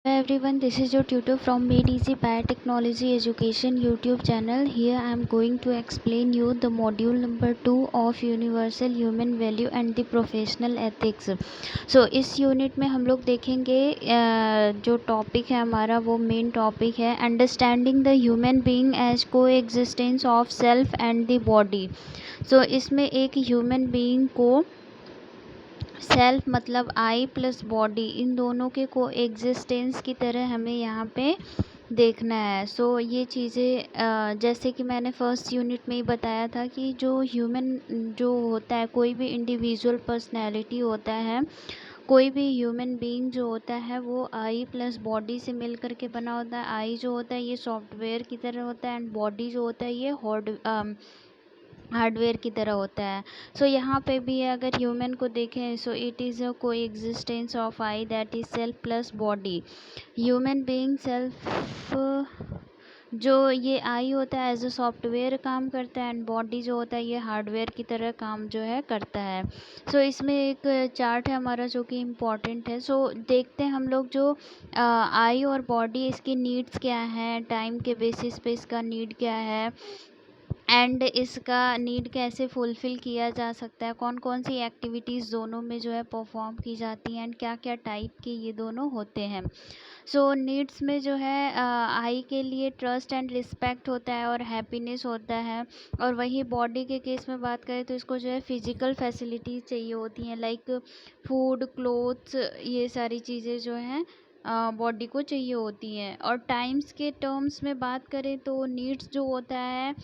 Hello everyone, this is your tutor from Made Easy Biotechnology Education YouTube channel. Here I am going to explain you the module number 2 of Universal Human Value and the Professional Ethics. So इस unit में हम लोग देखेंगे जो topic है हमारा वो main topic है understanding the human being as coexistence of self and the body. So इसमें एक ह्यूमन बीइंग को सेल्फ मतलब आई प्लस बॉडी इन दोनों के को एग्जिस्टेंस की तरह हमें यहाँ पे देखना है. ये चीज़ें जैसे कि मैंने फर्स्ट यूनिट में ही बताया था कि जो ह्यूमन जो होता है कोई भी इंडिविजुअल पर्सनैलिटी होता है, कोई भी ह्यूमन बीइंग जो होता है वो आई प्लस बॉडी से मिल कर के बना होता है. आई जो होता है ये सॉफ्टवेयर की तरह होता है एंड बॉडी जो होता है ये हार्डवेयर की तरह होता है. यहाँ पे भी अगर ह्यूमन को देखें it is a coexistence of I that is self plus body. Human being self जो ये आई होता है एज अ सॉफ्टवेयर काम करता है एंड बॉडी जो होता है ये हार्डवेयर की तरह काम जो है करता है. इसमें एक चार्ट है हमारा जो कि इम्पॉर्टेंट है. देखते हैं हम लोग जो आई और बॉडी इसकी नीड्स क्या है, टाइम के बेसिस पे इसका नीड क्या है एंड इसका नीड कैसे फुलफ़िल किया जा सकता है, कौन कौन सी एक्टिविटीज़ दोनों में जो है परफॉर्म की जाती हैं एंड क्या क्या टाइप के ये दोनों होते हैं. नीड्स में जो है आई के लिए ट्रस्ट एंड रिस्पेक्ट होता है और हैप्पीनेस होता है. और वही बॉडी के केस में बात करें तो इसको जो है फिज़िकल फैसिलिटीज़ चाहिए होती हैं लाइक फूड, क्लोथ्स, ये सारी चीज़ें जो हैं बॉडी को चाहिए होती हैं. और टाइम्स के टर्म्स में बात करें तो नीड्स जो होता है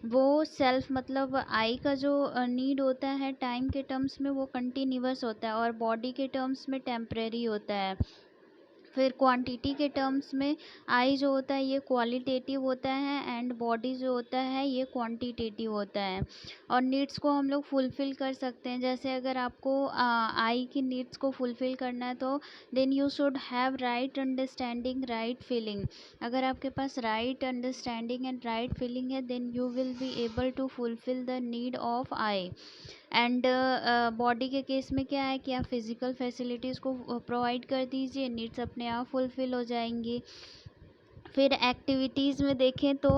वो सेल्फ मतलब आई का जो नीड होता है टाइम के टर्म्स में वो कंटिन्यूअस होता है और बॉडी के टर्म्स में टेम्परेरी होता है. फिर क्वांटिटी के टर्म्स में आई जो होता है ये क्वालिटेटिव होता है एंड बॉडी जो होता है ये क्वांटिटेटिव होता है. और नीड्स को हम लोग फुलफ़िल कर सकते हैं. जैसे अगर आपको आई की नीड्स को फुलफ़िल करना है तो then you should have right understanding, right feeling. अगर आपके पास right understanding and right feeling है then you will be able to fulfil the need of I. And body के केस में क्या है कि आप फिज़िकल फैसिलिटीज़ को प्रोवाइड कर दीजिए, नीड्स अपने आप फुलफ़िल हो जाएंगी. फिर एक्टिविटीज़ में देखें तो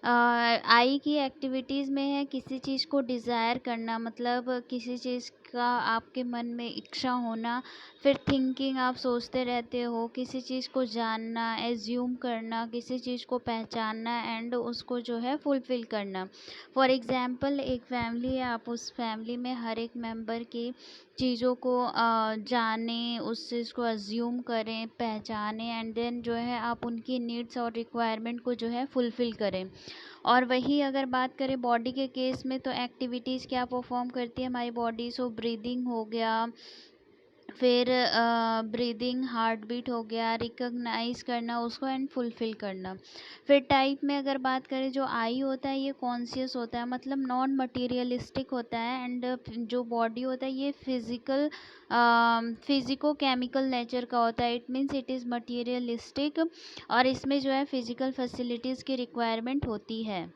आई की एक्टिविटीज़ में है किसी चीज़ को डिज़ायर करना, मतलब किसी चीज़ का आपके मन में इच्छा होना. फिर थिंकिंग, आप सोचते रहते हो. किसी चीज़ को जानना, एज्यूम करना, किसी चीज़ को पहचानना एंड उसको जो है फुलफ़िल करना. फॉर एग्ज़ाम्पल एक फैमिली है, आप उस फैमिली में हर एक मेंबर की चीज़ों को जानें, उस चीज़ को अज्यूम करें, पहचानें एंड देन जो है आप उनकी नीड्स और रिक्वायरमेंट को जो है फुलफ़िल करें. और वही अगर बात करें बॉडी के केस में तो एक्टिविटीज़ क्या परफॉर्म करती है हमारी बॉडी. ब्रीदिंग हो गया, फिर ब्रीदिंग, हार्ट बीट हो गया, रिकॉग्नाइज करना उसको एंड फुलफ़िल करना. फिर टाइप में अगर बात करें जो आई होता है ये कॉन्शियस होता है, मतलब नॉन मटीरियलिस्टिक होता है एंड जो बॉडी होता है ये फिज़िको केमिकल नेचर का होता है. It means it is materialistic और इसमें जो है फिज़िकल फैसिलिटीज़ की रिक्वायरमेंट होती है.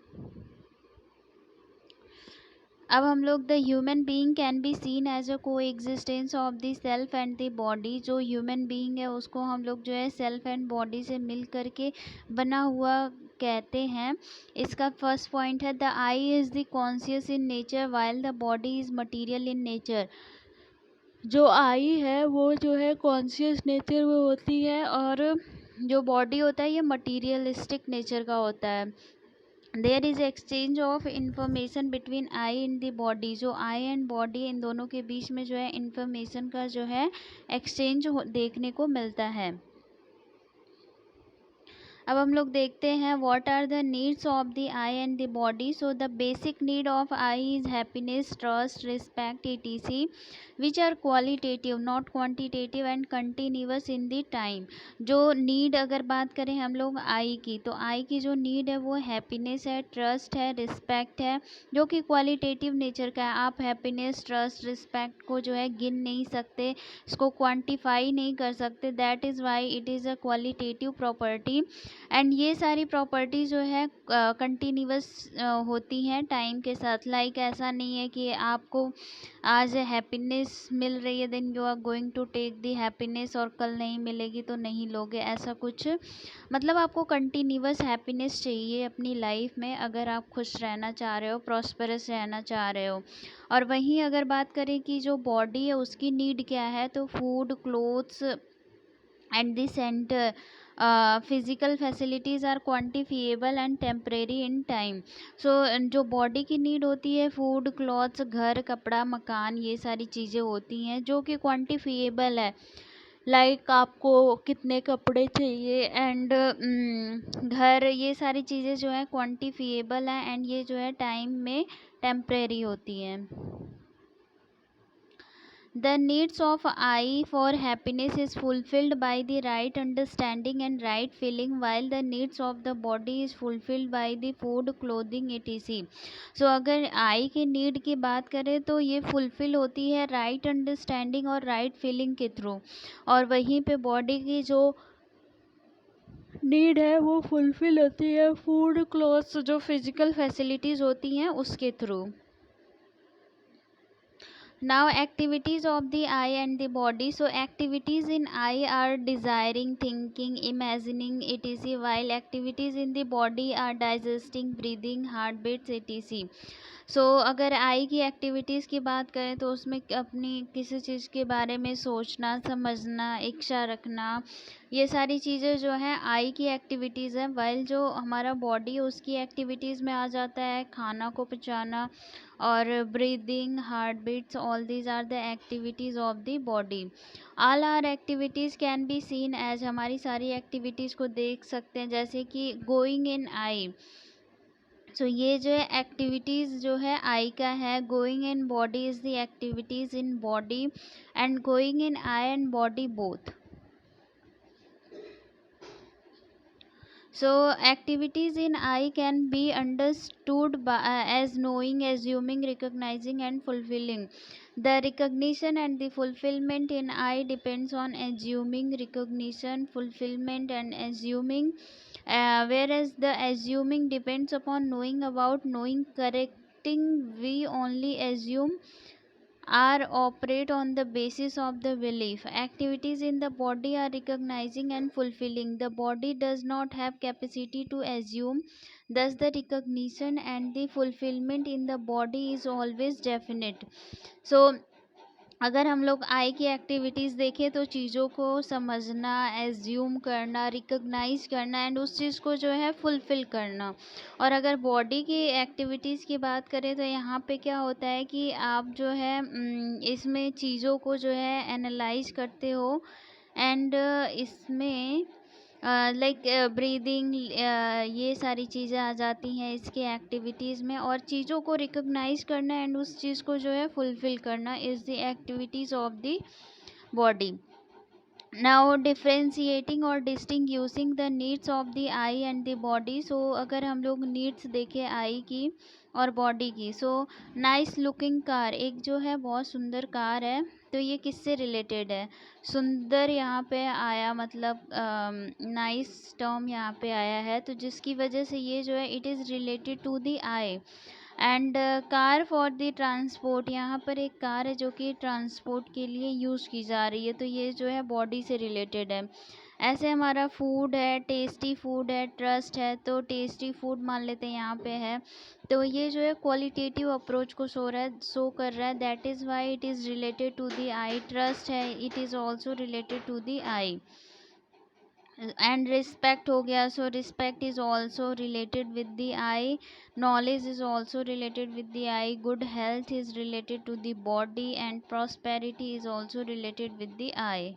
अब हम लोग the human being can be seen as a coexistence of the self and the body. जो ह्यूमन बीइंग है उसको हम लोग जो है सेल्फ एंड बॉडी से मिल करके बना हुआ कहते हैं. इसका फर्स्ट पॉइंट है the I is the conscious in nature while the body is material in nature. जो आई है वो जो है कॉन्शियस नेचर में होती है और जो बॉडी होता है ये मटीरियलिस्टिक नेचर का होता है. There is exchange of information between I and the body. जो आई एंड बॉडी इन दोनों के बीच में जो है इंफॉर्मेशन का जो है एक्सचेंज देखने को मिलता है. अब हम लोग देखते हैं what are the needs of the I and the body. The basic need of I is happiness, trust, respect etc which are qualitative not quantitative and continuous in the time. जो नीड अगर बात करें हम लोग आई की तो आई की जो नीड है वो हैप्पीनेस है, ट्रस्ट है, रिस्पेक्ट है जो कि क्वालिटेटिव नेचर का है. आप हैप्पीनेस, ट्रस्ट, रिस्पेक्ट को जो है गिन नहीं सकते, इसको क्वांटिफाई नहीं कर सकते. That is why it is a qualitative property. And ये सारी प्रॉपर्टी जो है कंटिन्यूअस होती हैं टाइम के साथ। लाइक ऐसा नहीं है कि आपको आज हैप्पीनेस मिल रही है then you are going to take the happiness, और कल नहीं मिलेगी तो नहीं लोगे, ऐसा कुछ। मतलब आपको कंटिन्यूअस हैप्पीनेस चाहिए अपनी लाइफ में अगर आप खुश रहना चाह रहे हो, प्रॉस्परस रहना चाह रहे हो। और वहीं अगर बात करें कि जो बॉडी है उसकी नीड क्या है, तो food, clothes and the centre physical facilities are quantifiable and temporary in time. So जो बॉडी की नीड होती है, फूड, क्लॉथ्स, घर, कपड़ा, मकान, ये सारी चीज़ें होती हैं जो कि क्वान्टिफिएबल है। लाइक आपको कितने कपड़े चाहिए एंड घर, ये सारी चीज़ें जो है क्वान्टिफिएबल हैं एंड ये जो है टाइम में टेम्परेरी होती हैं। The needs of I for happiness is fulfilled by the right understanding and right feeling, while the needs of the body is fulfilled by the food, clothing, etc. So अगर I की need की बात करें तो ये fulfil होती है right understanding और राइट फीलिंग के थ्रू, और वहीं पे बॉडी की जो नीड है वो फुलफिल होती है फूड, क्लोथ्स, जो फिजिकल फैसिलिटीज़ होती हैं उसके through. Now activities of the eye and the body. So activities in eye are desiring, thinking, imagining, etc., while activities in the body are digesting, breathing, heartbeats, etc. सो अगर आई की activities की बात करें तो उसमें अपनी किसी चीज़ के बारे में सोचना, समझना, इच्छा रखना, ये सारी चीज़ें जो हैं आई की एक्टिविटीज़ हैं। वाइल जो हमारा बॉडी है उसकी एक्टिविटीज़ में आ जाता है खाना को पचाना और breathing, heart beats, all these are the activities of the body. All our activities can be seen as, हमारी सारी एक्टिविटीज़ को देख सकते हैं जैसे कि गोइंग इन आई। सो ये जो है एक्टिविटीज़ जो है आई का है। Going in body is the activities in body and going in I and body both. So activities in I can be understood by, as knowing, assuming, recognizing and fulfilling. The recognition and the fulfillment in I depends on assuming, recognition, fulfillment and assuming, whereas the assuming depends upon knowing about knowing. Correcting, we only assume, are operate on the basis of the belief. Activities in the body are recognizing and fulfilling. The body does not have capacity to assume, thus the recognition and the fulfillment in the body is always definite. So अगर हम लोग आई की activities देखें तो चीज़ों को समझना, assume करना, रिकग्नाइज करना एंड उस चीज़ को जो है फुलफ़िल करना। और अगर बॉडी की एक्टिविटीज़ की बात करें तो यहाँ पे क्या होता है कि आप जो है इसमें चीज़ों को जो है एनालाइज करते हो एंड इसमें लाइक ब्रीदिंग, ये सारी चीज़ें आ जाती हैं इसके एक्टिविटीज़ में। और चीज़ों को रिकॉग्नाइज करना एंड उस चीज़ को जो है फुलफ़िल करना is the activities of the body. Now differentiating और distinguishing the needs of the I and the body. So अगर हम लोग नीड्स देखें आई की और बॉडी की, सो नाइस लुकिंग कार, एक जो है बहुत सुंदर कार है, तो ये किससे रिलेटेड है? सुंदर यहाँ पे आया, मतलब नाइस टर्म यहाँ पे आया है, तो जिसकी वजह से ये जो है it is related to the I. And car for the transport, यहाँ पर एक कार है जो कि ट्रांसपोर्ट के लिए यूज़ की जा रही है, तो ये जो है बॉडी से रिलेटेड है। ऐसे हमारा फूड है, टेस्टी फूड है, ट्रस्ट है, तो टेस्टी फूड मान लेते हैं यहाँ पे है, तो ये जो है क्वालिटेटिव अप्रोच को शो कर रहा है, that is why it is related to the I. Trust है, it is also related to the I. And respect हो गया, so respect is also related with the I. Knowledge is also related with the I. Good health is related to the body and prosperity is also related with the I.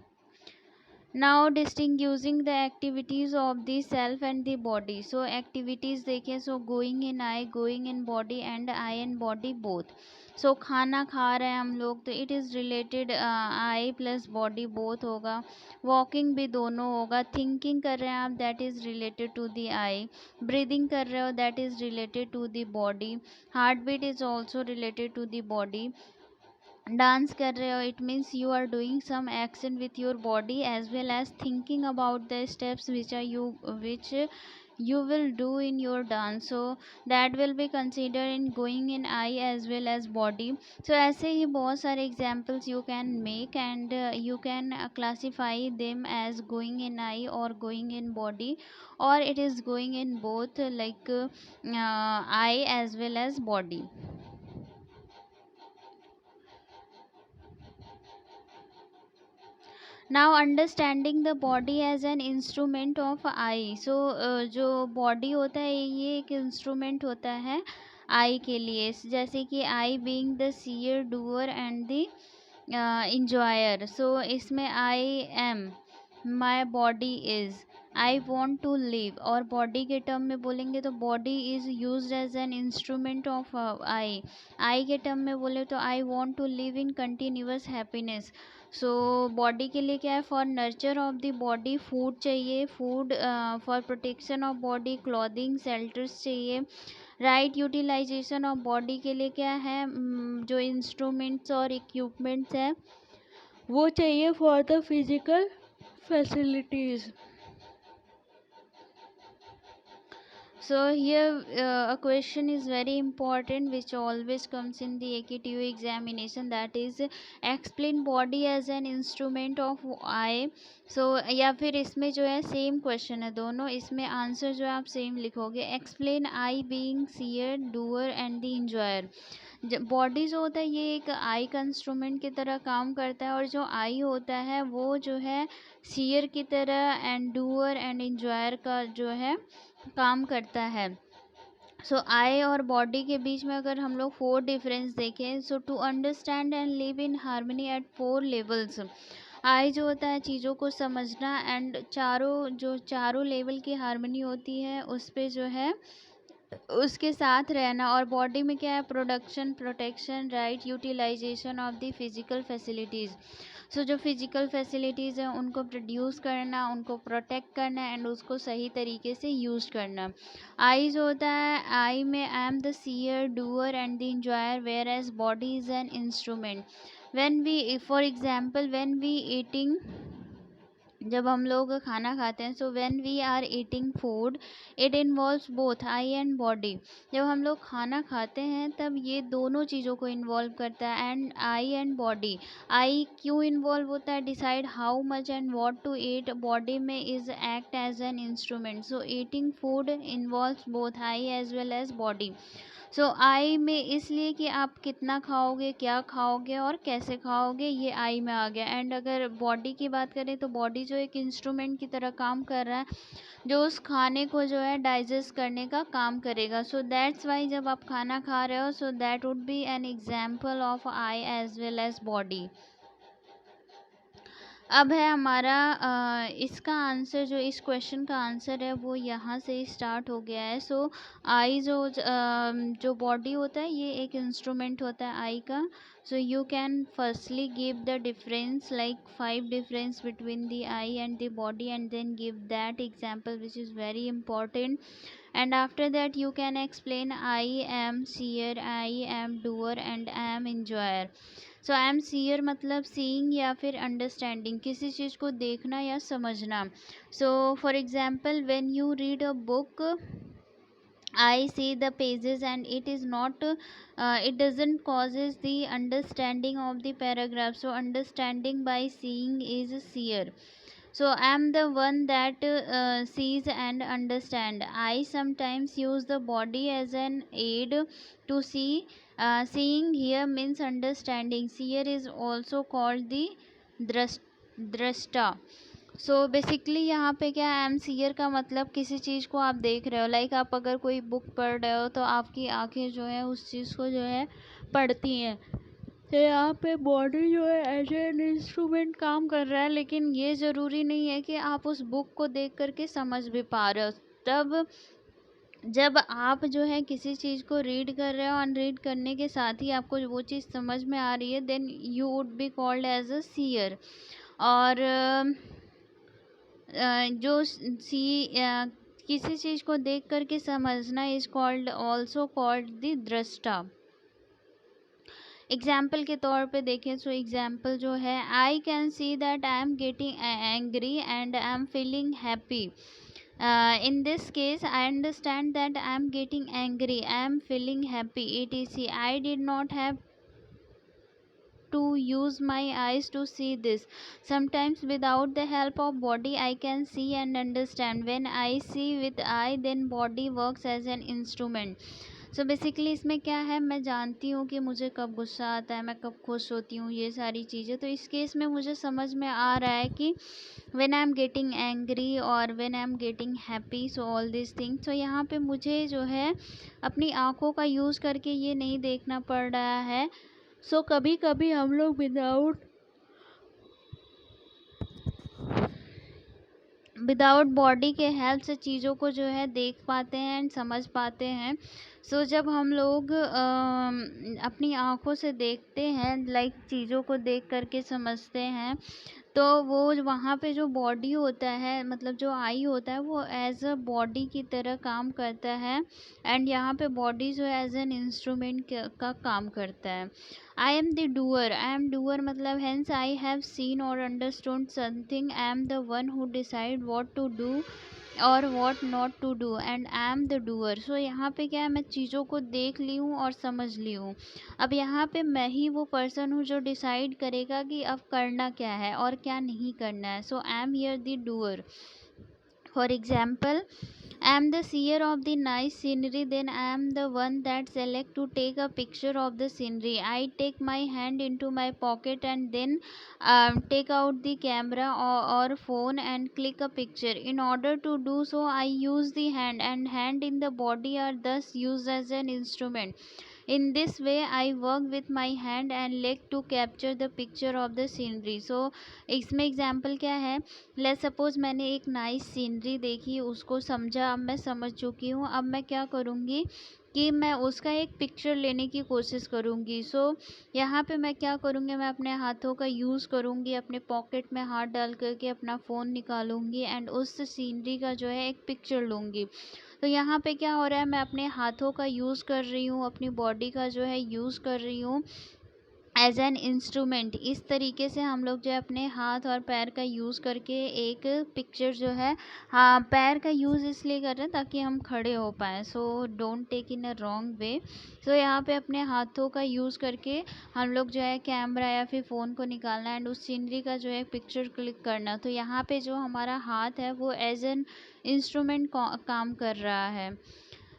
Now distinguishing the activities of the self and the body. So activities देखें, so going in I, going in body and I and body both. So खाना खा रहे हैं हम लोग तो it is related I plus body both होगा। Walking भी दोनों होगा। थिंकिंग कर रहे हैं आप, that is related to the I. Breathing कर रहे हो, that is related to the body. Heart beat is also related to the body. Dance कर रहे हो, it means you are doing some action with your body as well as thinking about the steps which you will do in your dance, so that will be considered in going in eye as well as body. So ऐसे ही बहुत सारे examples you can make, and you can classify them as going in eye or going in body, or it is going in both, like eye as well as body. Now understanding the body as an instrument of I. So जो body होता है ये एक instrument होता है आई के लिए, जैसे कि I being the seer doer and the enjoyer. So इसमें I am, my body is, I want to live. और बॉडी के टर्म में बोलेंगे तो body is use as an instrument of I. I के टर्म में बोले तो I want to live in continuous happiness. So body के लिए क्या है, for nurture of the body food चाहिए, food for protection of body clothing shelters चाहिए. राइट यूटिलाइजेशन ऑफ बॉडी के लिए क्या है, जो इंस्ट्रूमेंट्स और इक्विपमेंट्स है वो चाहिए for the physical facilities. So here a question is very important which always comes in the AKTU examination, that is explain body as an instrument of eye. So या फिर इसमें जो है सेम क्वेश्चन है दोनों, इसमें आंसर जो है आप सेम लिखोगे. Explain I being seer doer and the enjoyer. Body जो होता है ये एक आई का इंस्ट्रूमेंट की तरह काम करता है, और जो आई होता है वो जो है सीयर की तरह एंड डूअर एंड इंजॉयर का जो है काम करता है. सो आई और बॉडी के बीच में अगर हम लोग 4 डिफरेंस देखें, so to understand and live in harmony at 4 levels. I जो होता है चीज़ों को समझना, एंड चारों लेवल की हार्मनी होती है उस पे जो है उसके साथ रहना. और बॉडी में क्या है, production, protection, right utilisation of the physical facilities. So जो फिजिकल फैसिलिटीज़ हैं उनको प्रोड्यूस करना, उनको प्रोटेक्ट करना एंड उसको सही तरीके से यूज़ करना. आई जो होता है, आई में I am the seer doer and the enjoyer, whereas body is an instrument. When we, for example when we eating, जब हम लोग खाना खाते हैं, so when we are eating food it involves both I and body. जब हम लोग खाना खाते हैं तब ये दोनों चीज़ों को इन्वॉल्व करता है, and I and body. I क्यों इन्वॉल्व होता है, decide how much and what to eat. Body में is act as an instrument. So eating food involves both I as well as body. So I में इसलिए कि आप कितना खाओगे, क्या खाओगे और कैसे खाओगे, ये आई में आ गया. एंड अगर बॉडी की बात करें तो बॉडी जो एक इंस्ट्रूमेंट की तरह काम कर रहा है, जो उस खाने को जो है डाइजेस्ट करने का काम करेगा. सो दैट्स वाई जब आप खाना खा रहे हो, so that would be an example of I as well as body. अब है हमारा इसका आंसर, जो इस क्वेश्चन का आंसर है वो यहाँ से स्टार्ट हो गया है. सो आई जो बॉडी होता है ये एक इंस्ट्रूमेंट होता है आई का. So you can firstly give the difference, like 5 difference between the I and the body, and then give that example which is very important. And after that you can explain I am seer, I am doer and I am enjoyer. So I am seer मतलब seeing या फिर understanding, किसी चीज़ को देखना या समझना. So for example when you read a book, I see the pages and it is not it doesn't causes the understanding of the paragraph. So understanding by seeing is seer. So I am the one that sees and understand. I sometimes use the body as an aid to see. Seeing here means understanding. Seer is also called the drashta. So basically यहाँ पे क्या है, M shear का मतलब किसी चीज़ को आप देख रहे हो, लाइक आप अगर कोई बुक पढ़ रहे हो तो आपकी आंखें जो है उस चीज़ को जो है पढ़ती हैं. तो यहाँ पे बॉडी जो है एज एन इंस्ट्रूमेंट काम कर रहा है, लेकिन ये ज़रूरी नहीं है कि आप उस बुक को देख करके समझ भी पा रहे हो. तब जब आप जो है किसी चीज़ को रीड कर रहे हो और रीड करने के साथ ही आपको वो चीज़ समझ में आ रही है, then you would be called as a seer. और जो किसी चीज़ को देख करके समझना is called, also called the दृष्टा. एग्जाम्पल के तौर पे देखें, सो एग्जाम्पल जो है, I can see that I am getting angry and I am feeling happy. In this case, I understand that I am getting angry, I am feeling happy, etc. I did not have to use my eyes to see this. Sometimes without the help of body I can see and understand. When I see with eye, then body works as an instrument. So basically इसमें क्या है, मैं जानती हूँ कि मुझे कब गुस्सा आता है, मैं कब खुश होती हूँ, ये सारी चीज़ें. तो इस केस में मुझे समझ में आ रहा है कि when I am getting angry और when I am getting happy, so all this things. So यहाँ पे मुझे जो है अपनी आँखों का यूज़ करके ये नहीं देखना पड़ रहा है. सो कभी कभी हम लोग विदाउट बॉडी के हेल्प से चीज़ों को जो है देख पाते हैं एंड समझ पाते हैं. सो जब हम लोग अपनी आँखों से देखते हैं, लाइक चीज़ों को देख करके समझते हैं, तो वो वहाँ पे जो बॉडी होता है, मतलब जो आई होता है, वो एज अ बॉडी की तरह काम करता है. एंड यहाँ पे बॉडी जो एज एन इंस्ट्रूमेंट का काम करता है. I am the doer, I am doer मतलब हेंस आई हैव सीन और understood something. I am the one who decide what to do और what not to do and I am the doer. So यहाँ पे क्या है, मैं चीज़ों को देख ली हूँ और समझ ली हूँ. अब यहाँ पे मैं ही वो पर्सन हूँ जो डिसाइड करेगा कि अब करना क्या है और क्या नहीं करना है. So I am here the doer. For example, I am the seer of the nice scenery, then I am the one that select to take a picture of the scenery. I take my hand into my pocket and then take out the camera or phone and click a picture. In order to do so, I use the hand, and hand in the body are thus used as an instrument. In this way, I work with my hand and leg to capture the picture of the scenery. So इसमें example क्या है, let suppose मैंने एक nice scenery देखी, उसको समझा, अब मैं समझ चुकी हूँ. अब मैं क्या करूँगी कि मैं उसका एक पिक्चर लेने की कोशिश करूँगी. सो यहाँ पे मैं क्या करूँगी, मैं अपने हाथों का यूज़ करूँगी, अपने पॉकेट में हाथ डाल करके अपना फ़ोन निकालूंगी एंड उस सीनरी का जो है एक पिक्चर लूँगी. तो यहाँ पे क्या हो रहा है, मैं अपने हाथों का यूज़ कर रही हूँ, अपनी बॉडी का जो है यूज़ कर रही हूँ एज एन इंस्ट्रूमेंट. इस तरीके से हम लोग जो है अपने हाथ और पैर का यूज़ करके एक पिक्चर जो है, हाँ, पैर का यूज़ इसलिए कर रहे हैं ताकि हम खड़े हो पाएँ. So don't take in a wrong way. So यहाँ पे अपने हाथों का यूज़ करके हम लोग जो है कैमरा या फिर फ़ोन को निकालना एंड उस सीनरी का जो है पिक्चर क्लिक करना. तो यहाँ पे जो हमारा हाथ है वो एज एन इंस्ट्रूमेंट काम कर रहा है.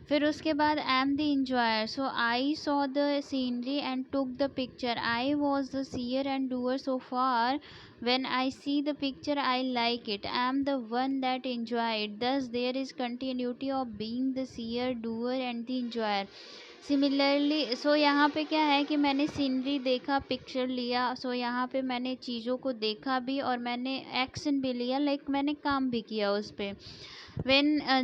फिर उसके बाद आई am the enjoyer. So I saw the scenery and took the picture. I was the seer and doer so far. When I see the picture, I like it. I am the one that enjoy it. Thus, there is continuity of being the seer, doer, and the enjoyer. Similarly, so यहाँ पे क्या है कि मैंने scenery देखा, picture लिया. सो यहाँ पे मैंने चीज़ों को देखा भी और मैंने एक्शन भी लिया, लाइक मैंने काम भी किया उस पर.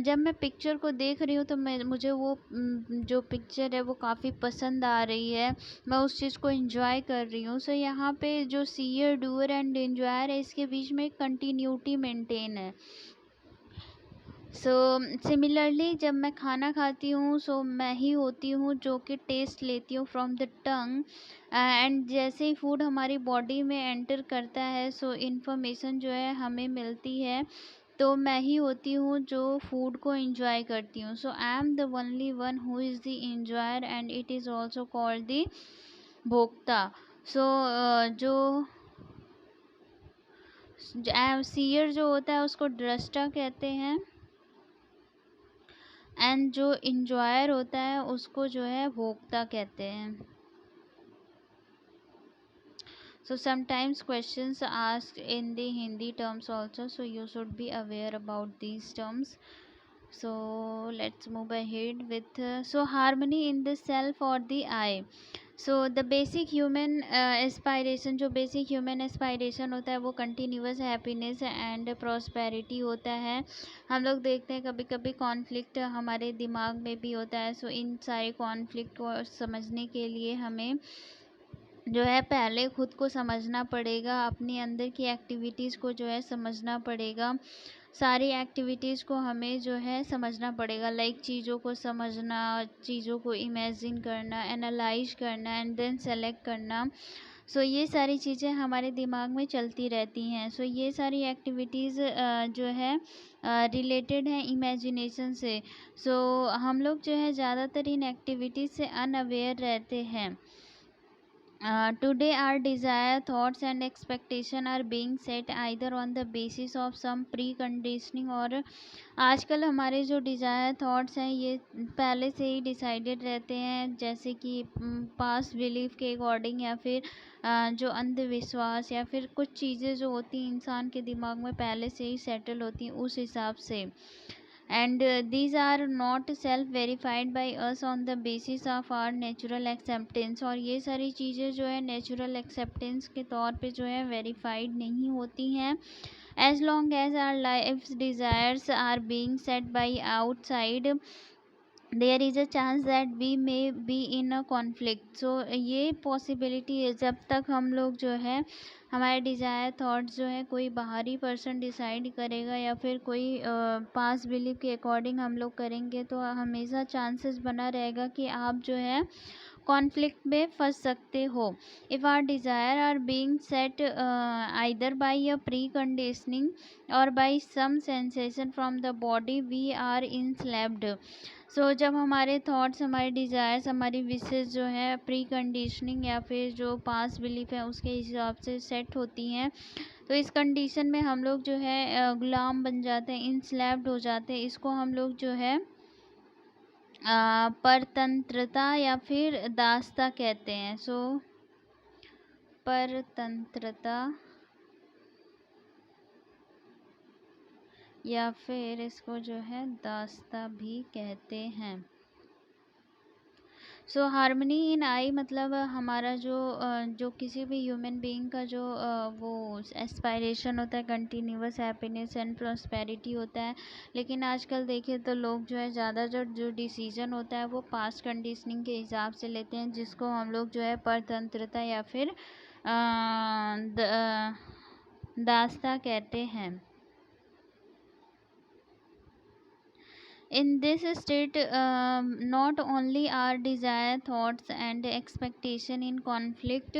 जब मैं पिक्चर को देख रही हूँ तो मुझे वो जो पिक्चर है वो काफ़ी पसंद आ रही है, मैं उस चीज़ को एंजॉय कर रही हूँ. सो यहाँ पे जो सीयर, डूअर एंड एंजॉयर है, इसके बीच में एक कंटिन्यूटी मेंटेन है. सो सिमिलरली जब मैं खाना खाती हूँ, सो मैं ही होती हूँ जो कि टेस्ट लेती हूँ फ्रॉम द टंग. एंड जैसे ही फूड हमारी बॉडी में एंटर करता है, सो इन्फॉर्मेशन जो है हमें मिलती है. तो मैं ही होती हूँ जो फूड को इंजॉय करती हूँ. So I am the only one who is the enjoyer and it is also called the भोक्ता. सो जो सीयर जो होता है उसको दृष्टा कहते हैं एंड जो इंजॉयर होता है उसको जो है भोक्ता कहते हैं. So sometimes questions asked in the Hindi terms also, so you should be aware about these terms. So let's move ahead with so harmony in the self or the I. So the basic human aspiration, जो basic human aspiration होता है वो continuous happiness and prosperity होता है. हम लोग देखते हैं कभी कभी कॉन्फ्लिक्ट हमारे दिमाग में भी होता है. सो इन सारे कॉन्फ्लिक्ट को समझने के लिए हमें जो है पहले खुद को समझना पड़ेगा, अपनी अंदर की एक्टिविटीज़ को जो है समझना पड़ेगा. सारी एक्टिविटीज़ को हमें जो है समझना पड़ेगा, लाइक चीज़ों को समझना, चीज़ों को इमेजिन करना, एनालाइज करना एंड देन सेलेक्ट करना। सो ये सारी चीज़ें हमारे दिमाग में चलती रहती हैं। सो ये सारी एक्टिविटीज़ जो है रिलेटेड हैं इमेजिनेशन से। सो हम लोग जो है ज़्यादातर इन एक्टिविटीज़ से अनअवेयर रहते हैं। Today our desire, thoughts and expectation are being set either on the basis of some preconditioning और आजकल हमारे जो डिज़ायर थॉट्स हैं ये पहले से ही डिसाइडेड रहते हैं, जैसे कि पास्ट बिलीफ के अकॉर्डिंग, या फिर जो अंधविश्वास या फिर कुछ चीज़ें जो होती हैं इंसान के दिमाग में पहले से ही सेटल होती हैं उस हिसाब से। And these are not self verified by us on the basis of our natural acceptance। और ये सारी चीज़ें जो है नेचुरल एक्सेप्टेंस के तौर पे जो है वेरीफाइड नहीं होती हैं। as long as our life's desires are being set by outside, there is a chance that we may be in a conflict. So ये पॉसिबिलिटी है, जब तक हम लोग जो है हमारे डिज़ायर थॉट्स जो है कोई बाहरी पर्सन डिसाइड करेगा या फिर कोई पास्ट बिलीफ के अकॉर्डिंग हम लोग करेंगे, तो हमेशा चांसेस बना रहेगा कि आप जो है कॉन्फ्लिक्ट में फंस सकते हो। If our desire are being set either by a preconditioning or by some sensation from the body, we are enslaved. So जब हमारे थॉट्स, हमारे डिज़ायर्स, हमारी विशेज़ जो है प्री कंडीशनिंग या फिर जो पास्ट बिलीफ है उसके हिसाब से सेट होती हैं, तो इस कंडीशन में हम लोग जो है गुलाम बन जाते हैं, इंस्लेप्ड हो जाते हैं। इसको हम लोग जो है परतंत्रता या फिर दासता कहते हैं। सो परतंत्रता या फिर इसको जो है दासता भी कहते हैं। सो हार्मनी इन आई मतलब हमारा जो किसी भी ह्यूमन बीइंग का जो वो एस्पायरेशन होता है, कंटिन्यूअस हैप्पीनेस एंड प्रॉस्पेरिटी होता है। लेकिन आजकल देखें तो लोग जो है ज़्यादा जो डिसीजन होता है वो पास्ट कंडीशनिंग के हिसाब से लेते हैं, जिसको हम लोग जो है परतंत्रता या फिर दासता कहते हैं। In this state, not only are desire, thoughts and expectation in conflict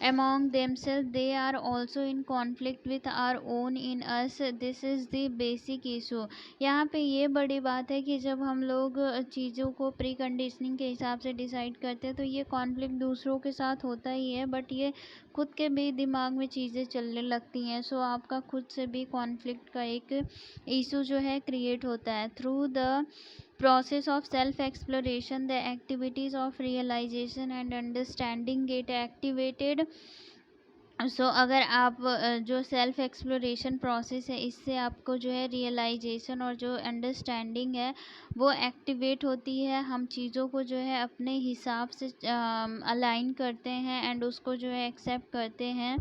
among themselves, they are also in conflict with our own in us। This is the basic issue। यहाँ पे ये बड़ी बात है कि जब हम लोग चीज़ों को प्री कंडीशनिंग के हिसाब से डिसाइड करते हैं तो ये कॉन्फ्लिक्ट दूसरों के साथ होता ही है, बट ये खुद के भी दिमाग में चीज़ें चलने लगती हैं। सो आपका खुद से भी कॉन्फ्लिक्ट का एक इशू जो है क्रिएट होता है। Through the process of self exploration, the activities of realization and understanding get activated। सो अगर आप जो सेल्फ एक्सप्लोरेशन प्रोसेस है इससे आपको जो है रियलाइजेशन और जो अंडरस्टैंडिंग है वो एक्टिवेट होती है। हम चीज़ों को जो है अपने हिसाब से अलाइन करते हैं एंड उसको जो है एक्सेप्ट करते हैं।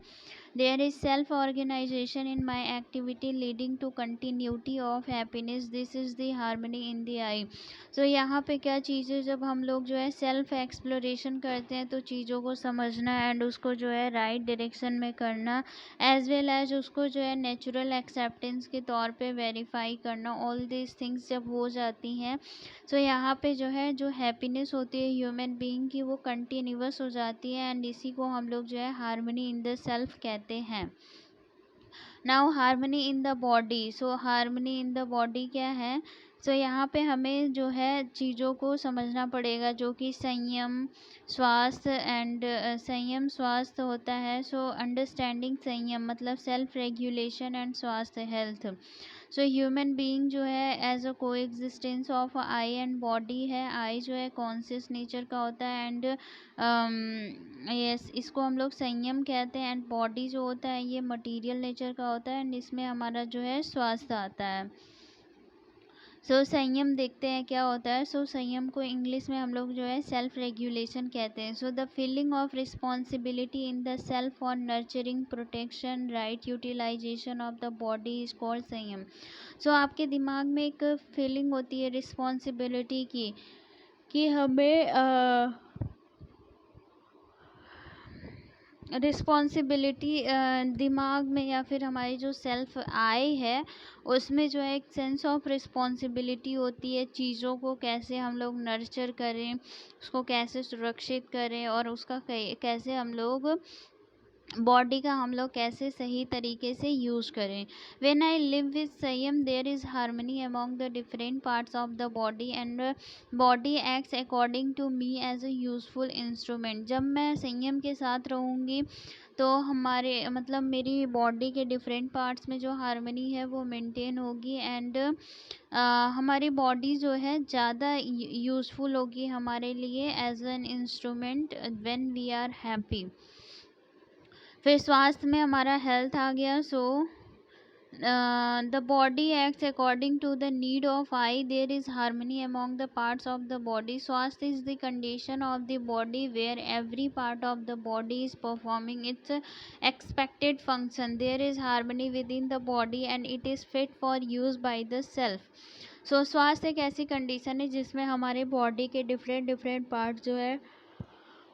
There is self organisation in my activity leading to continuity of happiness. This is the harmony in the I. So यहाँ पे क्या चीज़ है, जब हम लोग जो है सेल्फ एक्सप्लोरेशन करते हैं तो चीज़ों को समझना एंड उसको जो है राइट डायरेक्शन में करना, एज वेल एज उसको जो है नेचुरल एक्सेप्टेंस के तौर पे वेरीफाई करना, ऑल दिस थिंग्स जब हो जाती हैं तो यहाँ पे जो है जो हैप्पीनेस होती है ह्यूमन बीइंग की वो कंटिन्यूअस हो जाती है एंड इसी को हम लोग जो है हार्मनी इन द सेल्फ कहते हैं। Now harmony in the body. So harmony in the body क्या है? सो यहाँ पे हमें जो है चीज़ों को समझना पड़ेगा, जो कि संयम, स्वास्थ्य एंड संयम स्वास्थ्य होता है। सो अंडरस्टैंडिंग संयम मतलब सेल्फ रेगुलेशन एंड स्वास्थ्य हेल्थ। सो ह्यूमन बीइंग जो है as a coexistence of I and body है। आई जो है कॉन्शियस नेचर का होता है एंड यस इसको हम लोग संयम कहते हैं। एंड बॉडी जो होता है ये मटीरियल नेचर का होता है एंड इसमें हमारा जो है स्वास्थ्य आता है। सो संयम देखते हैं क्या होता है। सो संयम को इंग्लिश में हम लोग जो है सेल्फ रेगुलेशन कहते हैं। So the feeling of responsibility in the self for nurturing, protection, right utilisation of the body is called संयम। सो आपके दिमाग में एक फीलिंग होती है रिस्पॉन्सिबिलिटी की कि हमें रिस्पॉन्सिबिलिटी दिमाग में या फिर हमारी जो सेल्फ आई है उसमें जो है एक सेंस ऑफ रिस्पॉन्सिबिलिटी होती है, चीज़ों को कैसे हम लोग नर्चर करें, उसको कैसे सुरक्षित करें और उसका कैसे हम लोग बॉडी का हम लोग कैसे सही तरीके से यूज़ करें। व्हेन आई लिव विद संयम there is harmony among the different parts of the body and body acts according to me as a useful instrument. जब मैं संयम के साथ रहूँगी तो हमारे मतलब मेरी बॉडी के डिफरेंट पार्ट्स में जो हार्मनी है वो मेंटेन होगी एंड हमारी बॉडी जो है ज़्यादा यूज़फुल होगी हमारे लिए as an instrument when we are happy. फिर स्वास्थ्य में हमारा हेल्थ आ गया। So the body acts according to the need of I, there is harmony among the parts of the body. स्वास्थ्य is the condition of the body where every part of the body is performing its expected function. There is harmony within the body and it is fit for use by the self. सो स्वास्थ्य एक ऐसी condition है जिसमें हमारे body के different part जो है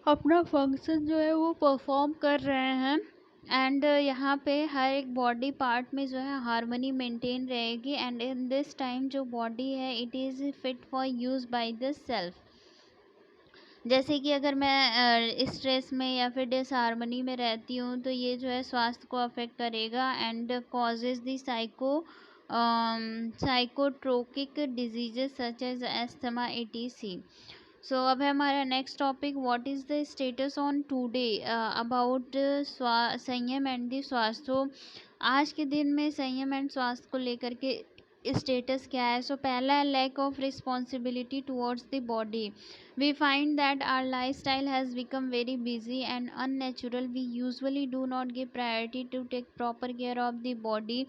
अपना फंक्शन जो है वो परफॉर्म कर रहे हैं एंड यहाँ पे हर एक बॉडी पार्ट में जो है हार्मनी मेंटेन रहेगी एंड इन दिस टाइम जो बॉडी है it is fit for use by the self. जैसे कि अगर मैं स्ट्रेस में या फिर डिसहार्मनी में रहती हूँ तो ये जो है स्वास्थ्य को अफेक्ट करेगा and causes the psychotropic diseases such as asthma etc। So अब है हमारा next topic, what is the status on today about संयम एंड द स्वास्थ्य। तो आज के दिन में संयम एंड स्वास्थ्य को लेकर के स्टेटस क्या है। सो पहला है lack of responsibility towards the body. We find that our lifestyle has become very busy and unnatural. We usually do not give priority to take proper care of the body.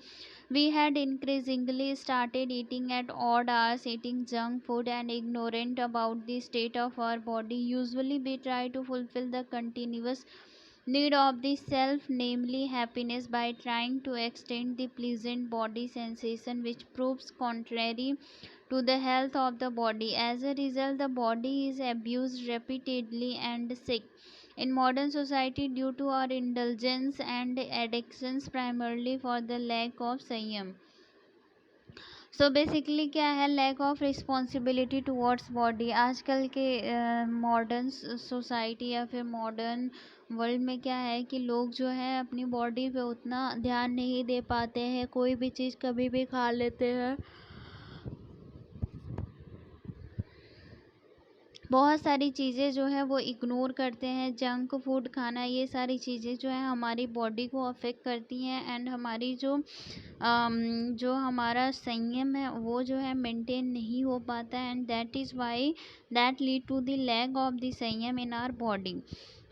We had increasingly started eating at odd hours, eating junk food, and ignorant about the state of our body. Usually, we try to fulfill the continuous need of the self, namely happiness, by trying to extend the pleasant body sensation, which proves contrary to the health of the body. As a result, the body is abused repeatedly and sick in modern society due to our indulgence and addictions, primarily for the lack of संयम। सो basically क्या है, lack of responsibility towards body. आजकल के modern society या फिर modern world में क्या है कि लोग जो है अपनी बॉडी पे उतना ध्यान नहीं दे पाते हैं, कोई भी चीज़ कभी भी खा लेते हैं। बहुत सारी चीज़ें जो है वो इग्नोर करते हैं, जंक फूड खाना, ये सारी चीज़ें जो है हमारी बॉडी को अफेक्ट करती हैं एंड हमारी जो हमारा संयम है वो जो है मेंटेन नहीं हो पाता है and that is why that lead to the lack of the संयम इन आवर बॉडी।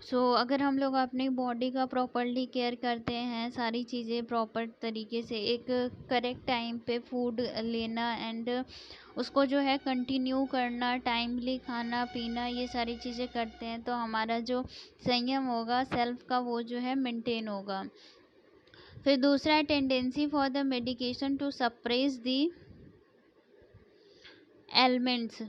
सो अगर हम लोग अपनी बॉडी का प्रॉपरली केयर करते हैं, सारी चीज़ें प्रॉपर तरीके से एक करेक्ट टाइम पे फूड लेना एंड उसको जो है कंटिन्यू करना, टाइमली खाना पीना, ये सारी चीज़ें करते हैं तो हमारा जो संयम होगा सेल्फ का वो जो है मेंटेन होगा। फिर दूसरा है tendency for the medication to suppress the elements.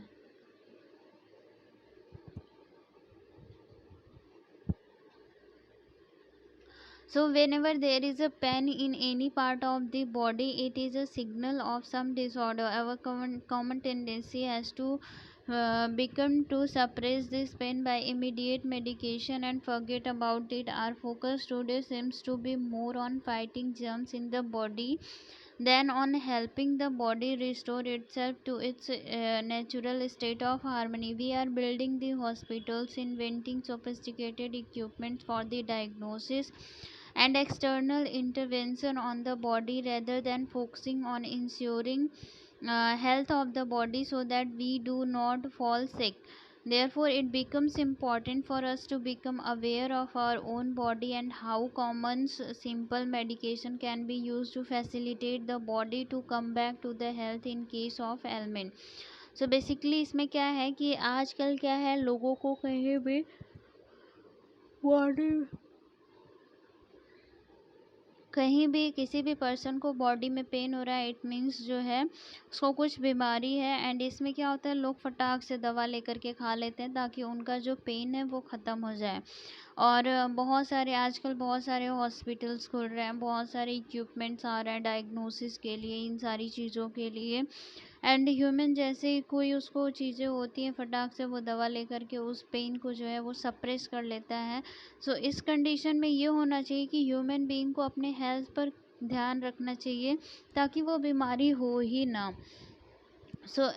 So whenever there is a pain in any part of the body, it is a signal of some disorder. Our common tendency has to become to suppress this pain by immediate medication and forget about it. Our focus today seems to be more on fighting germs in the body than on helping the body restore itself to its natural state of harmony. We are building the hospitals, inventing sophisticated equipment for the diagnosis and external intervention on the body rather than focusing on ensuring health of the body so that we do not fall sick. Therefore, it becomes important for us to become aware of our own body and how common simple medication can be used to facilitate the body to come back to the health in case of ailment. So basically इसमें क्या है कि आजकल क्या है, लोगों को कहीं भी बॉडी कहीं भी किसी भी पर्सन को बॉडी में पेन हो रहा है, इट मीन्स जो है उसको कुछ बीमारी है एंड इसमें क्या होता है, लोग फटाक से दवा लेकर के खा लेते हैं ताकि उनका जो पेन है वो ख़त्म हो जाए। और बहुत सारे हॉस्पिटल्स खुल रहे हैं, बहुत सारे इक्विपमेंट्स आ रहे हैं डायग्नोसिस के लिए, इन सारी चीज़ों के लिए। एंड ह्यूमन जैसे ही कोई उसको चीज़ें होती हैं, फटाक से वो दवा लेकर के उस पेन को जो है वो सप्रेस कर लेता है। सो इस कंडीशन में ये होना चाहिए कि ह्यूमन बीइंग को अपने हेल्थ पर ध्यान रखना चाहिए ताकि वो बीमारी हो ही ना।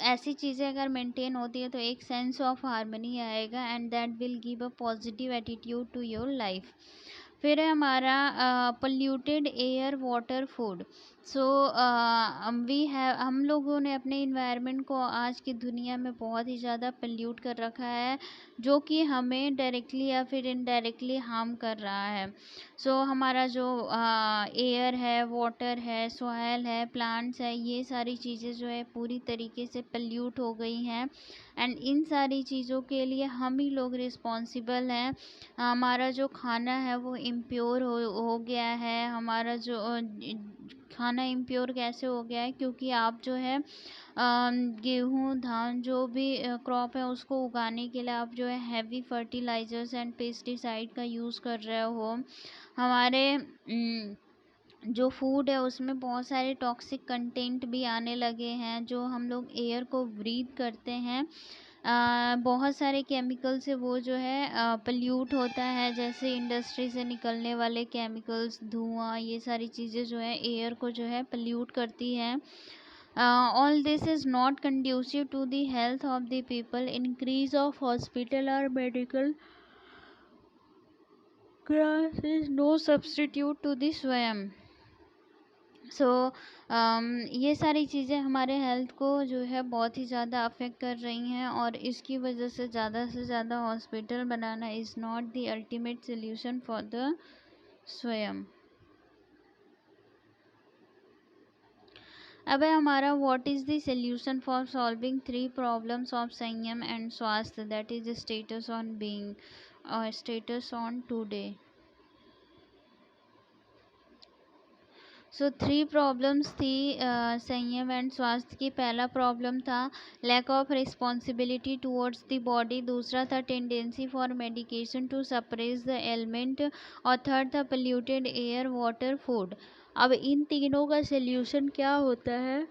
ऐसी चीज़ें अगर मेंटेन होती है तो एक सेंस ऑफ हार्मनी आएगा and that will give a positive attitude to your life. फिर है हमारा पोल्यूटेड एयर, वाटर, फूड। हम लोगों ने अपने इन्वायरमेंट को आज की दुनिया में बहुत ही ज़्यादा पोल्यूट कर रखा है, जो कि हमें डायरेक्टली या फिर इनडायरेक्टली हार्म कर रहा है। हमारा जो एयर है, वाटर है, सॉइल है, प्लांट्स है, ये सारी चीज़ें जो है पूरी तरीके से पोल्यूट हो गई हैं एंड इन सारी चीज़ों के लिए हम ही लोग रिस्पॉन्सिबल हैं। हमारा जो खाना है वो इम्प्योर हो गया है। हमारा जो खाना इम्प्योर कैसे हो गया है, क्योंकि आप जो है गेहूँ, धान, जो भी क्रॉप है उसको उगाने के लिए आप जो है हैवी फर्टिलाइजर्स एंड पेस्टिसाइड का यूज़ कर रहे हो। हमारे जो फूड है उसमें बहुत सारे टॉक्सिक कंटेंट भी आने लगे हैं, जो हम लोग एयर को ब्रीथ करते हैं। बहुत सारे केमिकल से वो जो है पोल्यूट होता है, जैसे इंडस्ट्री से निकलने वाले केमिकल्स, धुआं, ये सारी चीज़ें जो है एयर को जो है पोल्यूट करती हैं। All this is not conducive to the health of the people. Increase of hospital or medical costs is no substitute to the स्वयं। ये सारी चीज़ें हमारे हेल्थ को जो है बहुत ही ज़्यादा अफेक्ट कर रही हैं और इसकी वजह से ज़्यादा हॉस्पिटल बनाना is not the ultimate solution for the स्वयं। अब है हमारा what is the solution for solving 3 problems of संयम एंड स्वास्थ्य, that is status on being और स्टेटस ऑन टुडे। 3 प्रॉब्लम्स थी संयम एंड स्वास्थ्य की। पहला प्रॉब्लम था lack of responsibility towards the body, दूसरा था tendency for medication to suppress the element और थर्ड था पोल्यूटेड एयर, वाटर, फूड। अब इन तीनों का सोल्यूशन क्या होता है?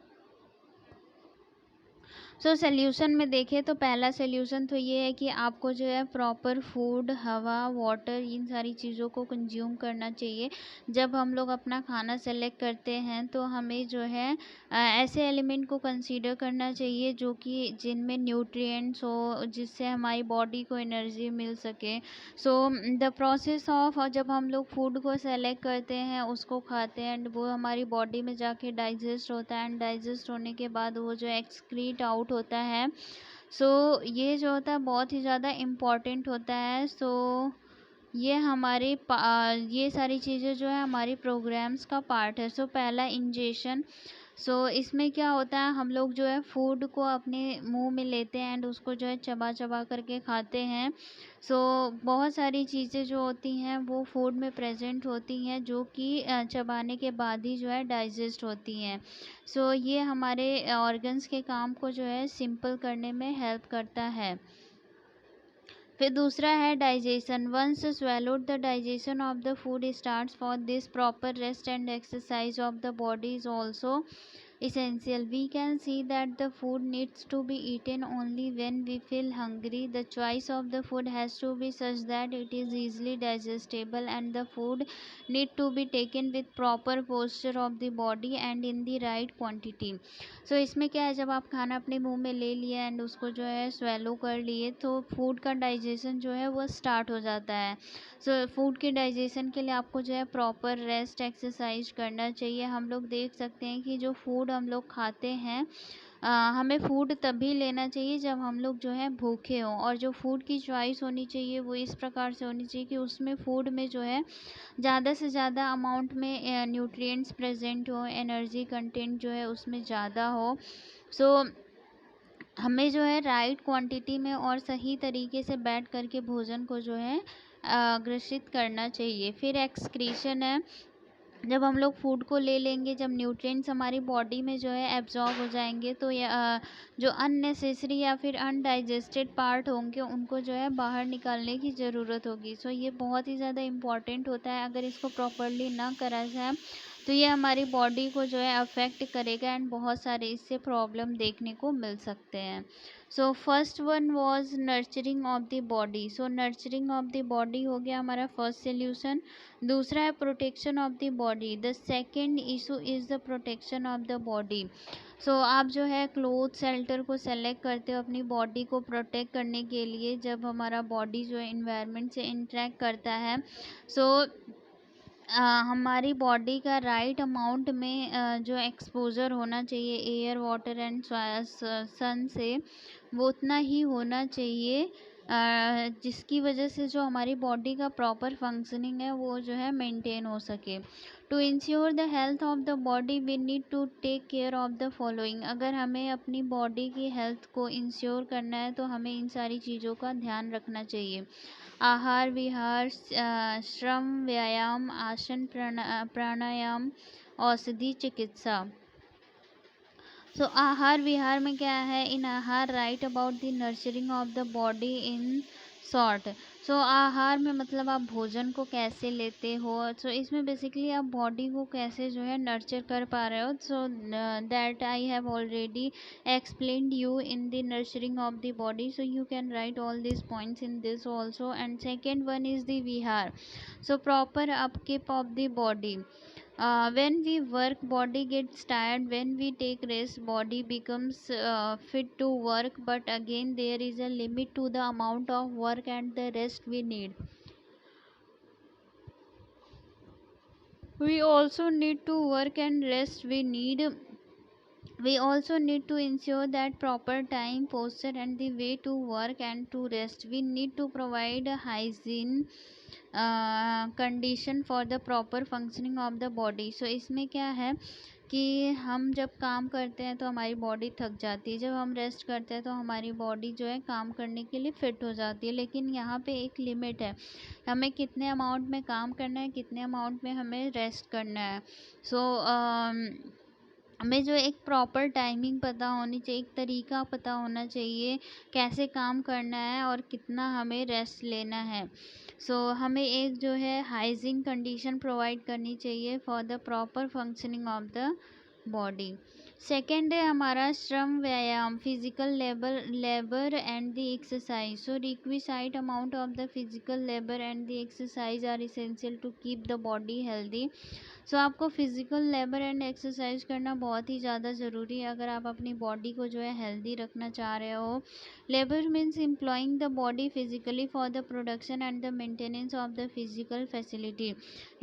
सोल्यूशन में देखें तो पहला सोल्यूशन तो ये है कि आपको जो है प्रॉपर फूड, हवा, वाटर, इन सारी चीज़ों को कंज्यूम करना चाहिए। जब हम लोग अपना खाना सेलेक्ट करते हैं तो हमें जो है ऐसे एलिमेंट को कंसीडर करना चाहिए जो कि जिनमें न्यूट्रिएंट्स हो, जिससे हमारी बॉडी को एनर्जी मिल सके। द प्रोसेस ऑफ जब हम लोग फूड को सेलेक्ट करते हैं, उसको खाते हैं एंड वो हमारी बॉडी में जाके डाइजेस्ट होता है एंड डाइजेस्ट होने के बाद वो जो एक्सक्रीट आउट होता है। ये जो होता है बहुत ही ज़्यादा इम्पॉर्टेंट होता है। ये ये सारी चीज़ें जो है हमारी प्रोग्राम्स का पार्ट है। पहला इंजेशन। इसमें क्या होता है, हम लोग जो है फूड को अपने मुंह में लेते हैं एंड उसको जो है चबा चबा करके खाते हैं। बहुत सारी चीज़ें जो होती हैं वो फूड में प्रेजेंट होती हैं, जो कि चबाने के बाद ही जो है डाइजेस्ट होती हैं। ये हमारे ऑर्गन्स के काम को जो है सिंपल करने में हेल्प करता है। फिर दूसरा है digestion. Once swallowed the digestion of the food starts. For this proper rest and exercise of the body is also essential. We can see that the food needs to be eaten only when we feel hungry. The choice of the food has to be such that it is easily digestible and the food need to be taken with proper posture of the body and in the right quantity. इसमें क्या है, जब आप खाना अपने मुंह में ले लिए एंड उसको जो है स्वेलो कर लिए तो फूड का डाइजेशन जो है वो स्टार्ट हो जाता है। फूड के डाइजेशन के लिए आपको जो है प्रॉपर रेस्ट, एक्सरसाइज करना चाहिए। हम लोग देख सकते हैं कि जो फूड हम लोग खाते हैं, हमें फूड तभी लेना चाहिए जब हम लोग जो है भूखे हों, और जो फूड की चॉइस होनी चाहिए वो इस प्रकार से होनी चाहिए कि उसमें फूड में जो है ज़्यादा से ज़्यादा अमाउंट में न्यूट्रिएंट्स प्रेजेंट हो, एनर्जी कंटेंट जो है उसमें ज़्यादा हो। हमें जो है राइट क्वांटिटी में और सही तरीके से बैठ करके भोजन को जो है ग्रसित करना चाहिए। फिर एक्सक्रीशन है। जब हम लोग फूड को ले लेंगे, जब न्यूट्रिएंट्स हमारी बॉडी में जो है एब्जॉर्ब हो जाएंगे, तो ये जो अननेसेसरी या फिर अनडाइजेस्टेड पार्ट होंगे उनको जो है बाहर निकालने की ज़रूरत होगी। सो ये बहुत ही ज़्यादा इम्पॉर्टेंट होता है। अगर इसको प्रॉपरली ना करा जाए तो ये हमारी बॉडी को जो है अफेक्ट करेगा एंड बहुत सारे इससे प्रॉब्लम देखने को मिल सकते हैं। So first one was nurturing of the body. So nurturing of the body हो गया हमारा फर्स्ट सोल्यूशन। दूसरा है protection of the body. The second issue is the protection of the body. So आप जो है क्लोथ शेल्टर को select करते हो अपनी बॉडी को प्रोटेक्ट करने के लिए। जब हमारा बॉडी जो है इन्वायरमेंट से इंटरेक्ट करता है, सो हमारी बॉडी का राइट अमाउंट में जो एक्सपोज़र होना चाहिए एयर, वाटर एंड सन से, वो उतना ही होना चाहिए जिसकी वजह से जो हमारी बॉडी का प्रॉपर फंक्शनिंग है वो जो है मेंटेन हो सके। To insure the health of the body we need to take care of the following. अगर हमें अपनी बॉडी की हेल्थ को इंश्योर करना है तो हमें इन सारी चीज़ों का ध्यान रखना चाहिए। आहार विहार, श्रम, व्यायाम, आसन, प्राणायाम, औषधि चिकित्सा। सो आहार विहार में क्या है? इन आहार right about the nurturing of the body in short. So आहार में मतलब आप भोजन को कैसे लेते हो, सो इसमें बेसिकली आप बॉडी को कैसे जो है नर्चर कर पा रहे हो। So that I have already explained you in the nurturing of the body, so you can write all these points in this also. And second one is the vihar. So proper upkeep of the body. When we work, body gets tired. When we take rest, body becomes fit to work. But again, there is a limit to the amount of work and the rest we need. We also need to work and rest we also need to ensure that proper time, posture and the way to work and to rest. We need to provide a hygiene condition for the proper functioning of the body. So इसमें क्या है कि हम जब काम करते हैं तो हमारी बॉडी थक जाती है, जब हम रेस्ट करते हैं तो हमारी बॉडी जो है काम करने के लिए फिट हो जाती है। लेकिन यहाँ पे एक लिमिट है, हमें कितने अमाउंट में काम करना है, कितने अमाउंट में हमें रेस्ट करना है। सो हमें जो एक प्रॉपर टाइमिंग पता होनी चाहिए, एक तरीका पता होना चाहिए कैसे काम करना है और कितना हमें रेस्ट लेना है। सो हमें एक जो है हाइजीन कंडीशन प्रोवाइड करनी चाहिए for the proper functioning of the body. Second है हमारा श्रम व्यायाम, physical labour and the exercise. So requisite amount of the physical labour and the exercise are essential to keep the body healthy. So आपको physical labour and exercise करना बहुत ही ज़्यादा ज़रूरी है अगर आप अपनी बॉडी को जो है हेल्दी रखना चाह रहे हो। Labour means employing the body physically for the production and the maintenance of the physical facility.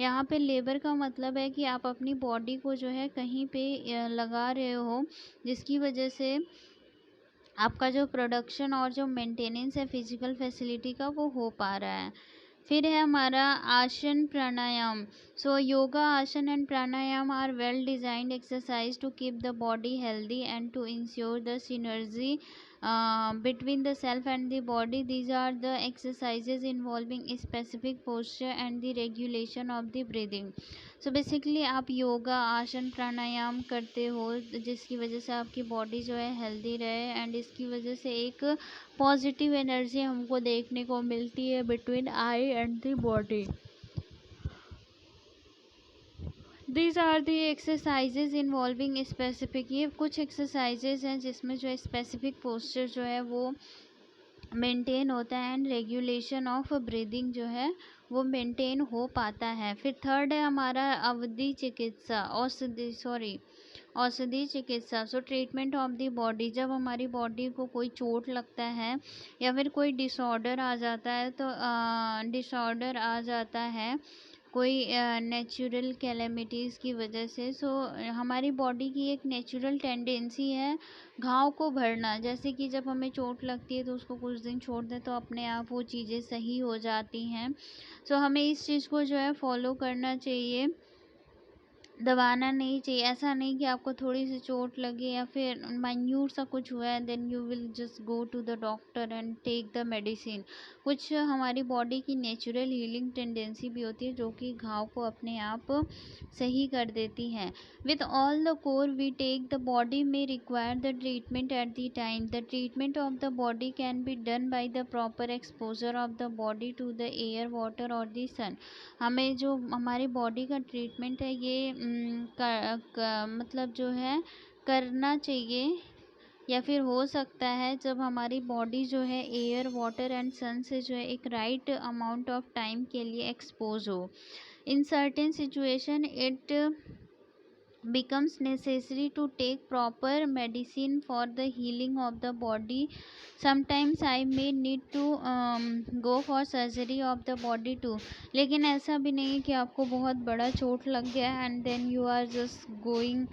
यहाँ पे लेबर का मतलब है कि आप अपनी बॉडी को जो है कहीं पे लगा रहे हो जिसकी वजह से आपका जो प्रोडक्शन और जो मेंटेनेंस है फिजिकल फैसिलिटी का वो हो पा रहा है। फिर है हमारा आसन प्राणायाम। So yoga, asana and pranayama are well designed exercise to keep the body healthy and to insure the synergy between the self and the body. These are the exercises involving specific posture and the regulation of the breathing. So basically आप योगा, आसन, प्राणायाम करते हो जिसकी वजह से आपकी body जो है हेल्दी रहे एंड इसकी वजह से एक पॉजिटिव एनर्जी हमको देखने को मिलती है between I and the body. These are the exercises involving specific, ये कुछ एक्सरसाइजेज हैं जिसमें जो है स्पेसिफिक पोस्चर जो है वो मेंटेन होता है एंड रेगुलेशन ऑफ ब्रीदिंग जो है वो मेंटेन हो पाता है। फिर थर्ड है हमारा औषधि चिकित्सा, औषधि चिकित्सा। सो ट्रीटमेंट ऑफ द बॉडी, जब हमारी बॉडी को कोई चोट लगता है या फिर कोई डिसऑर्डर आ जाता है कोई नेचुरल कैलेमिटीज़ की वजह से। सो हमारी बॉडी की एक नेचुरल टेंडेंसी है घाव को भरना, जैसे कि जब हमें चोट लगती है तो उसको कुछ दिन छोड़ दें तो अपने आप वो चीज़ें सही हो जाती हैं। सो हमें इस चीज़ को जो है फॉलो करना चाहिए दबाना नहीं चाहिए। ऐसा नहीं कि आपको थोड़ी सी चोट लगे या फिर माइन्यूट सा कुछ हुआ है then you will just go to the doctor and take the medicine. कुछ हमारी बॉडी की नेचुरल हीलिंग टेंडेंसी भी होती है जो कि घाव को अपने आप सही कर देती है। With all the care we take the body में require the treatment at the time. The treatment of the body can be done by the proper exposure of the body to the air water और the sun. हमें जो हमारी body का treatment है ये मतलब जो है करना चाहिए या फिर हो सकता है जब हमारी बॉडी जो है एयर वाटर एंड सन से जो है एक राइट अमाउंट ऑफ टाइम के लिए एक्सपोज हो। In certain situation it becomes necessary to take proper medicine for the healing of the body. Sometimes I may need to go for surgery of the body too। लेकिन ऐसा भी नहीं है कि आपको बहुत बड़ा चोट लग गया and then you are just going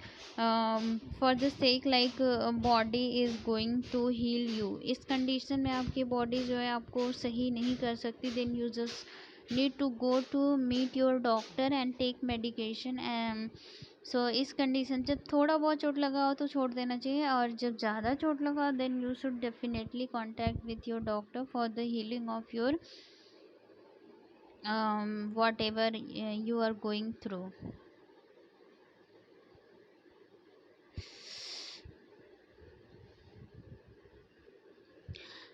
for the sake like body is going to heal you. इस कंडीशन में आपकी बॉडी जो है आपको सही नहीं कर सकती then you just need to go to meet your doctor and take medication. इस कंडीशन जब थोड़ा बहुत चोट लगा हो तो छोड़ देना चाहिए और जब ज़्यादा चोट लगा then you should definitely contact with your doctor for the healing of your whatever you are going through।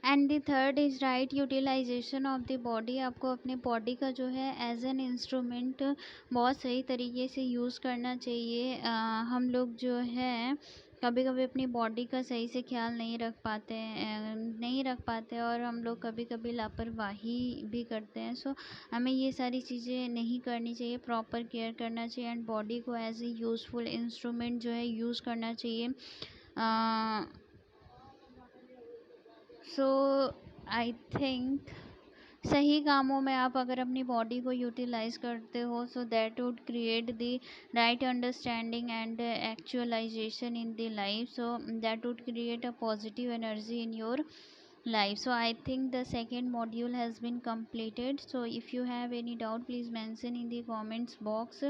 And the third is right utilisation of the body. आपको अपने बॉडी का जो है एज एन इंस्ट्रूमेंट बहुत सही तरीके से use करना चाहिए। हम लोग जो है कभी कभी अपनी बॉडी का सही से ख्याल नहीं रख पाते और हम लोग कभी कभी लापरवाही भी करते हैं। हमें ये सारी चीज़ें नहीं करनी चाहिए, प्रॉपर केयर करना चाहिए एंड बॉडी को एज ए यूज़फुल इंस्ट्रूमेंट जो है यूज़ करना चाहिए। सो आई थिंक सही कामों में आप अगर अपनी बॉडी को यूटिलाइज करते हो so that would create the right understanding and actualization in the life. So that would create a positive energy in your life। So I think the second module has been completed. So if you have any doubt, please mention in the comments box।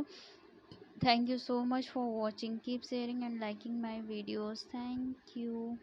Thank you so much for watching. Keep sharing and liking my videos. Thank you।